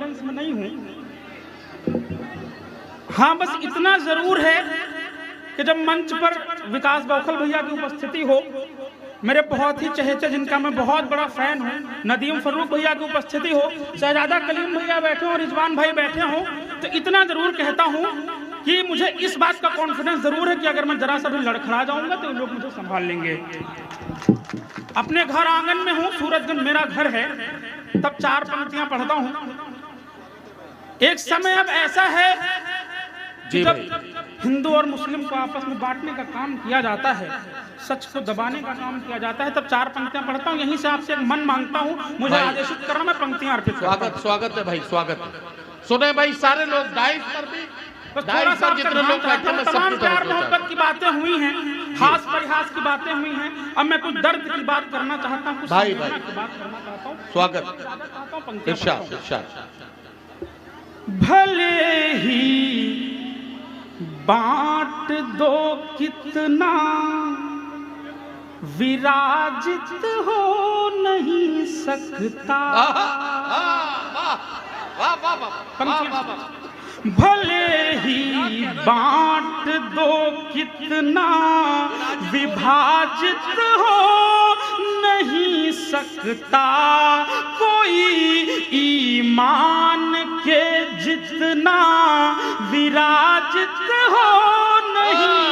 Confidence में नहीं हूं। हाँ, बस इतना जरूर है कि जब मंच पर विकास बौखल भैया की उपस्थिति हो, मेरे बहुत ही चहेते जिनका मैं बहुत बड़ा फैन हूँ, नदीम फरूक भैया की उपस्थिति हो, शहजादा कलीम भैया बैठे हो, रिजवान भाई बैठे हो, तो इतना जरूर कहता हूँ कि मुझे इस बात का कॉन्फिडेंस जरूर है कि अगर मैं जरा सा भी लड़खड़ा जाऊंगा तो लोग मुझे संभाल लेंगे। अपने घर आंगन में हूँ, सूरजगंज मेरा घर है, तब 4 पंक्तियां पढ़ता हूँ। एक समय अब ऐसा है जब हिंदू और मुस्लिम को आपस में बांटने का काम किया जाता है, सच को दबाने का काम किया जाता है, तब 4 पंक्तियां पढ़ता हूँ। यहीं से आपसे एक मन मांगता हूँ, मुझे आदेशित करना, मैं पंक्तियां अर्पित करता हूं। स्वागत है भाई, स्वागत। सुने भाई सारे लोग डाइस पर भी, बस थोड़ा सा जितने लोग बैठे हैं, तमाम प्यार मोहब्बत की बातें हुई हैं, हास परिहास की बातें हुई हैं, अब मैं कुछ दर्द की बात करना चाहता हूँ, कुछ भाई की बात करना चाहता हूँ। स्वागत। इरशाद, इरशाद। भले ही बांट दो कितना, विराजित हो नहीं सकता। भले ही बांट दो कितना, विभाजित हो नहीं सकता। कोई ईमान के जितना विराजित हो नहीं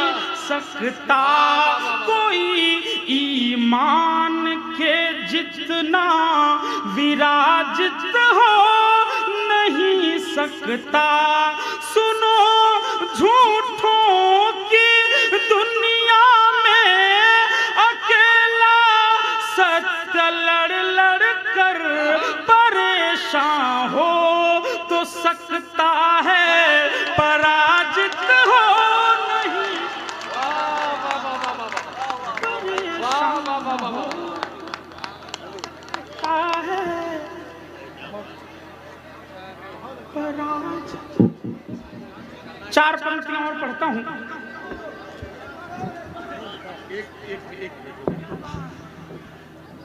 सकता। कोई ईमान के जितना विराजित हो नहीं सकता। सुनो झूठों की दुनिया में अकेला सत्य लड़ लड़ कर परेशान हो तो सकता है, पराजित हो नहीं पराजित। 4 पंक्तियां और पढ़ता हूं।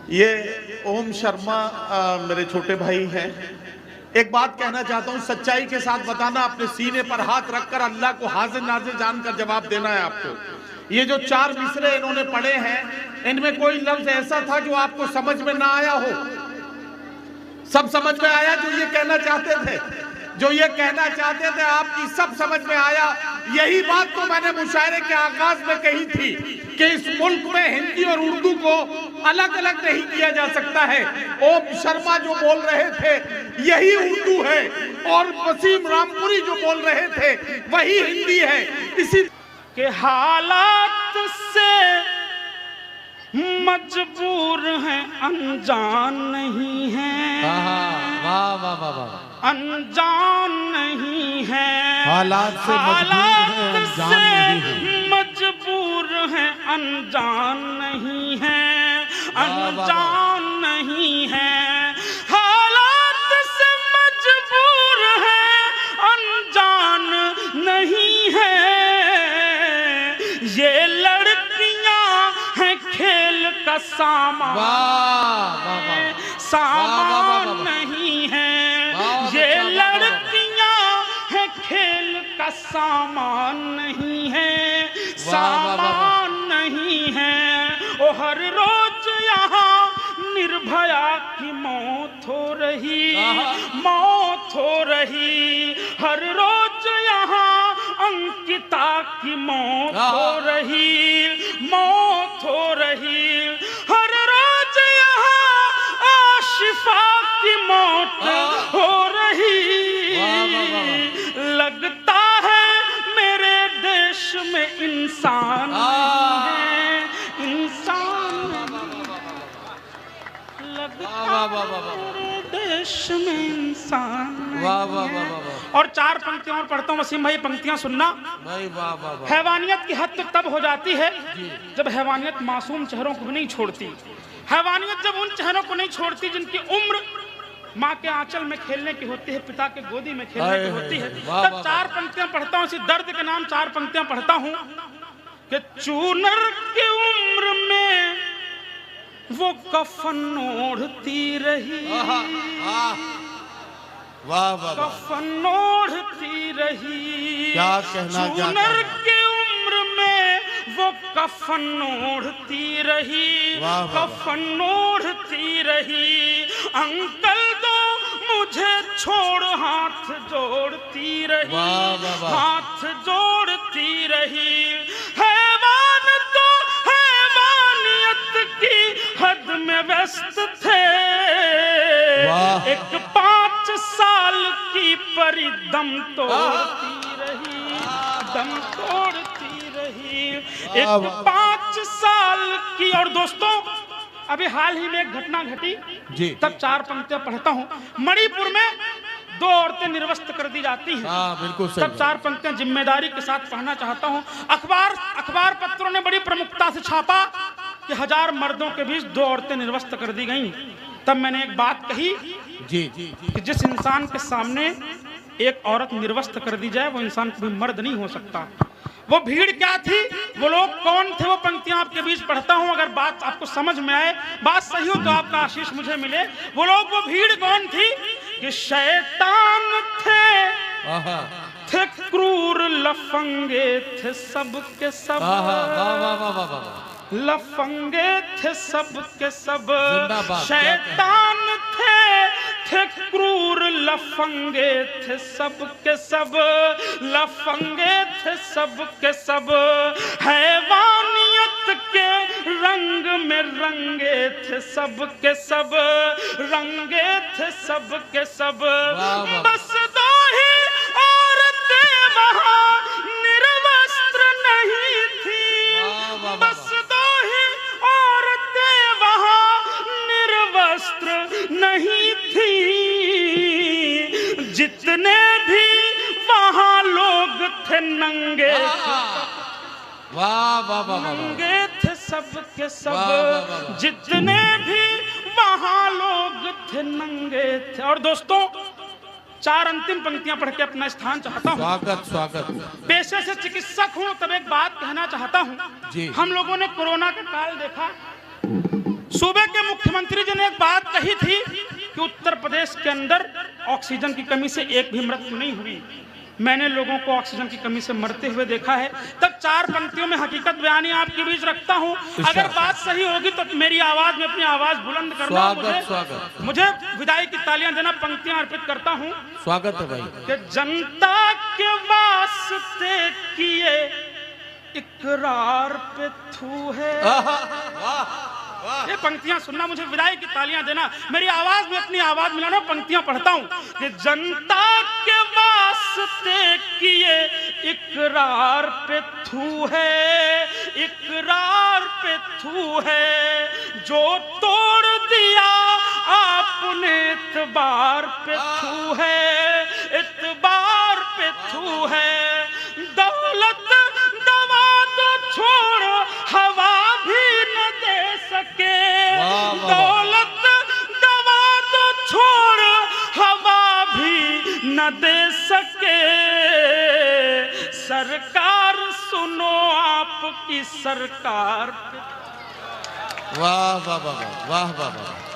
ये ओम शर्मा मेरे छोटे भाई हैं। एक बात कहना चाहता हूं, सच्चाई के साथ बताना, अपने सीने पर हाथ रखकर अल्लाह को हाजिर नाजिर जानकर जवाब देना है आपको। ये जो 4 मिसरे इन्होंने पढ़े हैं, इनमें कोई लफ्ज ऐसा था जो आपको समझ में ना आया हो? सब समझ में आया जो ये कहना चाहते थे? जो ये कहना चाहते थे आपकी सब समझ में आया। यही बात तो मैंने मुशायरे के आगाज में कही थी कि इस मुल्क में हिंदी और उर्दू को अलग अलग नहीं किया जा सकता है। ओम शर्मा जो बोल रहे थे यही उर्दू है, और वसीम रामपुरी जो बोल रहे थे वही हिंदी है। इसी के हालात से मजबूर हैं, अनजान नहीं हैं। वाह वाह वाह वाह। अनजान नहीं है, हालात से मजबूर हैं, अनजान नहीं है, अनजान नहीं है। हालात से मजबूर हैं, अनजान नहीं है। ये लड़कियां हैं खेल का सामान, सामान नहीं है। ये लड़कियां हैं खेल का सामान नहीं है, सामान नहीं है। ओ हर रोज यहाँ निर्भया की मौत हो रही, मौत हो रही। हर रोज यहाँ अंकिता की मौत हो रही, मौत हो रही। हर रोज यहाँ आशिफा की मौत हो रही। लगता है मेरे देश में इंसान है, इंसान लगता है मेरे देश में इंसान है। और 4 पंक्तियां और पढ़ता हूँ वसीम भाई, पंक्तियां सुनना। हैवानियत की हद तक तब हो जाती है जब हैवानियत मासूम चेहरों को भी नहीं छोड़ती। हैवानियत जब उन चेहरों को नहीं छोड़ती जिनकी उम्र माँ के आंचल में खेलने की होती है, पिता के गोदी में खेलने की होती है, तब 4 पंक्तियां पढ़ता हूँ। इसी दर्द के नाम 4 पंक्तियां पढ़ता हूँ कि चूनर की उम्र में वो कफन ओढ़ती रही, वाह वाह। कफन ओढ़ती रही, क्या कहना, क्या जूनर कहना। की उम्र में वो कफन ओढ़ती रही, वाह वाह। कफन ओढ़ती रही। अंकल दो मुझे छोड़ हाथ जोड़ती रही, वाह वाह वाह। हाथ जोड़ती रही। हैवान तो हैवानियत की हद में व्यस्त थे, वाह। एक 5 साल की परी दम तोड़ती रही, दम तोड़ती रही। एक 5 साल की। और दोस्तों अभी हाल ही में एक घटना घटी जी। तब 4 पंक्तियां पढ़ता हूं। मणिपुर में 2 औरतें निर्वस्त्र कर दी जाती हैं। हाँ बिल्कुल सही। तब 4 पंक्तियां जिम्मेदारी के साथ पढ़ना चाहता हूं। अखबार पत्रों ने बड़ी प्रमुखता से छापा कि 1000 मर्दों के बीच 2 औरतें निर्वस्त्र कर दी गईं। तब मैंने एक बात कही जी कि जिस इंसान के सामने एक औरत निर्वस्त्र कर दी जाए वो इंसान कभी मर्द नहीं हो सकता। वो भीड़ क्या थी, वो लोग कौन थे, वो पंक्तियां आपके बीच पढ़ता हूं। अगर बात आपको समझ में आए, बात सही हो तो आपका आशीष मुझे मिले। वो लोग, वो भीड़ कौन थी कि शैतान थे क्रूर लफंगे थे सब के सब, लफंगे थे सब के सब। शैतान थे क्रूर लफंगे थे सब के सब, लफंगे थे सब के सब। हैवानियत के रंग में रंगे थे सब के सब, रंगे थे सब के सब। बस 2 ही औरतें वहां निर्वस्त्र नहीं थी, बस 2 ही औरतें वहां निर्वस्त्र नहीं थी। जितने भी वहां लोग थे नंगे, वाह वाह वाह। नंगे थे सब के सब, जितने भी वहां लोग थे नंगे थे। और दोस्तों 4 अंतिम पंक्तियां पढ़ के अपना स्थान चाहता हूं। स्वागत स्वागत। पेशे से चिकित्सक हूं तब एक बात कहना चाहता हूं जी। हम लोगों ने कोरोना का काल देखा। सूबे के मुख्यमंत्री जी ने एक बात कही थी कि उत्तर प्रदेश के अंदर ऑक्सीजन की कमी से एक भी मृत्यु नहीं हुई। मैंने लोगों को ऑक्सीजन की कमी से मरते हुए देखा है। तब 4 पंक्तियों में हकीकत बयानी आपके बीच रखता हूं। अगर बात सही होगी तो मेरी आवाज में अपनी आवाज बुलंद करना। मुझे विदाई की तालियां देना। पंक्तियां अर्पित करता हूं। स्वागत है भाई। कि जनता के वास्ते किए इकरार पे थू है। ये पंक्तियां सुनना, मुझे विदाई की तालियां देना, मेरी आवाज में अपनी आवाज मिलाना। पंक्तियां पढ़ता हूं कि जनता के वास्ते किए इकरार पे थू है, इकरार पे थू है। जो तोड़ दिया आपने इतबार पे थू है, इतबार पे थू है। दौलत दवा तो छोड़ो हवा भी न दे सके, दौलत दवा तो छोड़ हवा भी न दे सके। सरकार सुनो आपकी सरकार। वाह वाह वाह वाह वाह वाह।